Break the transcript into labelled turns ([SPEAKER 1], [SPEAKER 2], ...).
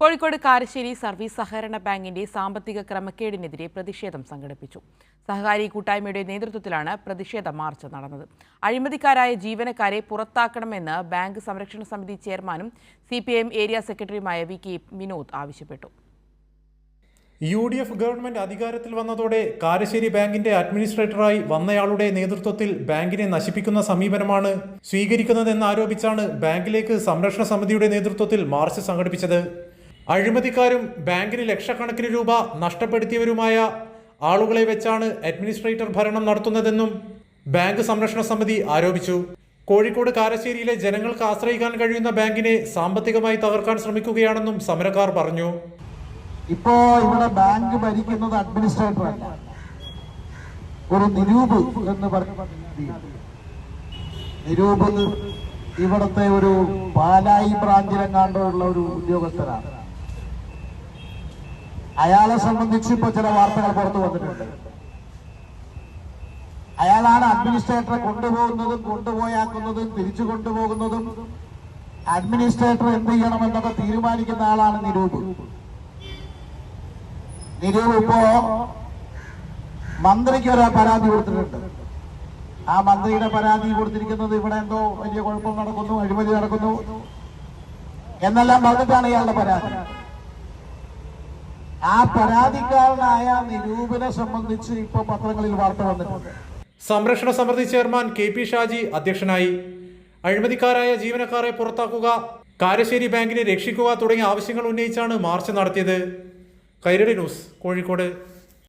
[SPEAKER 1] Kozhikode Karassery service സഹകരണ ബാങ്കിന്റെ സാമ്പത്തിക ക്രമക്കേടിനെതിരെ പ്രതിഷേധം സംഘടിപ്പിച്ചു. സഹകാരി കൂട്ടായ്മയുടെ നേതൃത്വത്തിലാണ് പ്രതിഷേധ മാർച്ച് നടന്നത്. അഴിമതിക്കാരായ ജീവനക്കാരെ പുറത്താക്കണമെന്ന് ബാങ്ക് സംരക്ഷണ സമിതി ചെയർമാനും CPIM ഏരിയ സെക്രട്ടറിയുമായ VK വിനോദ് ആവശ്യപ്പെട്ടു.
[SPEAKER 2] UDF ഗവൺമെന്റ് അധികാരത്തിൽ വന്നതോടെ കാരശ്ശേരി ബാങ്കിന്റെ അഡ്മിനിസ്ട്രേറ്ററായി വന്നയാളുടെ നേതൃത്വത്തിൽ ബാങ്കിനെ നശിപ്പിക്കുന്ന സമീപനമാണ് സ്വീകരിക്കുന്നതെന്ന് ആരോപിച്ചാണ് ബാങ്കിലേക്ക് സംരക്ഷണ സമിതിയുടെ നേതൃത്വത്തിൽ മാർച്ച് സംഘടിപ്പിച്ചത്. അഴിമതിക്കാരും ബാങ്കിന് ലക്ഷക്കണക്കിന് രൂപ നഷ്ടപ്പെടുത്തിയവരുമായ ആളുകളെ വെച്ചാണ് അഡ്മിനിസ്ട്രേറ്റർ ഭരണം നടത്തുന്നതെന്നും ബാങ്ക് സംരക്ഷണ സമിതി ആരോപിച്ചു. കോഴിക്കോട് കാരശ്ശേരിയിലെ ജനങ്ങൾക്ക് ആശ്രയിക്കാൻ കഴിയുന്ന ബാങ്കിനെ സാമ്പത്തികമായി തകർക്കാൻ ശ്രമിക്കുകയാണെന്നും സമരക്കാർ പറഞ്ഞു.
[SPEAKER 3] ഇപ്പോ ഇവിടെ ബാങ്ക് ഭരിക്കുന്നത് അഡ്മിനിസ്ട്രേറ്റർ അല്ല, ഒരു നിരൂപ് എന്ന് പറയുന്ന നിരൂപ് ഇവിടുത്തെ ഒരു പാലായി ബ്രാഞ്ചിലെങ്ങാണ്ടുള്ള ഒരു ഉദ്യോഗസ്ഥനാണ്. അയാളെ സംബന്ധിച്ച് ഇപ്പൊ ചില വാർത്തകൾ പുറത്തു വന്നിട്ടുണ്ട്. അയാളാണ് അഡ്മിനിസ്ട്രേറ്ററെ കൊണ്ടുപോകുന്നതും കൊണ്ടുപോയാക്കുന്നതും തിരിച്ചു കൊണ്ടുപോകുന്നതും. അഡ്മിനിസ്ട്രേറ്റർ എന്ത് ചെയ്യണമെന്നൊക്കെ തീരുമാനിക്കുന്ന ആളാണ് നിരൂപ്. നിരൂപ് ഇപ്പോ മന്ത്രിക്ക് ഒരു പരാതി കൊടുത്തിട്ടുണ്ട്. ആ മന്ത്രിയുടെ പരാതി കൊടുത്തിരിക്കുന്നത് ഇവിടെ എന്തോ വലിയ കുഴപ്പം നടക്കുന്നു, അഴിമതി നടക്കുന്നു എന്നെല്ലാം പറഞ്ഞിട്ടാണ് ഇയാളുടെ പരാതി. ആ പരാതിക്കാരനായ നിരൂപിനെ സംബന്ധിച്ച് ഇപ്പൊ പത്രങ്ങളിൽ വാർത്ത വന്നിട്ടുണ്ട്.
[SPEAKER 2] സംരക്ഷണ സമിതി ചെയർമാൻ KP ഷാജി അധ്യക്ഷനായി. അഴിമതിക്കാരായ ജീവനക്കാരെ പുറത്താക്കുക, കാരശ്ശേരി ബാങ്കിനെ രക്ഷിക്കുക തുടങ്ങിയ ആവശ്യങ്ങൾ ഉന്നയിച്ചാണ് മാർച്ച് നടത്തിയത്. കൈരളി ന്യൂസ്, കോഴിക്കോട്.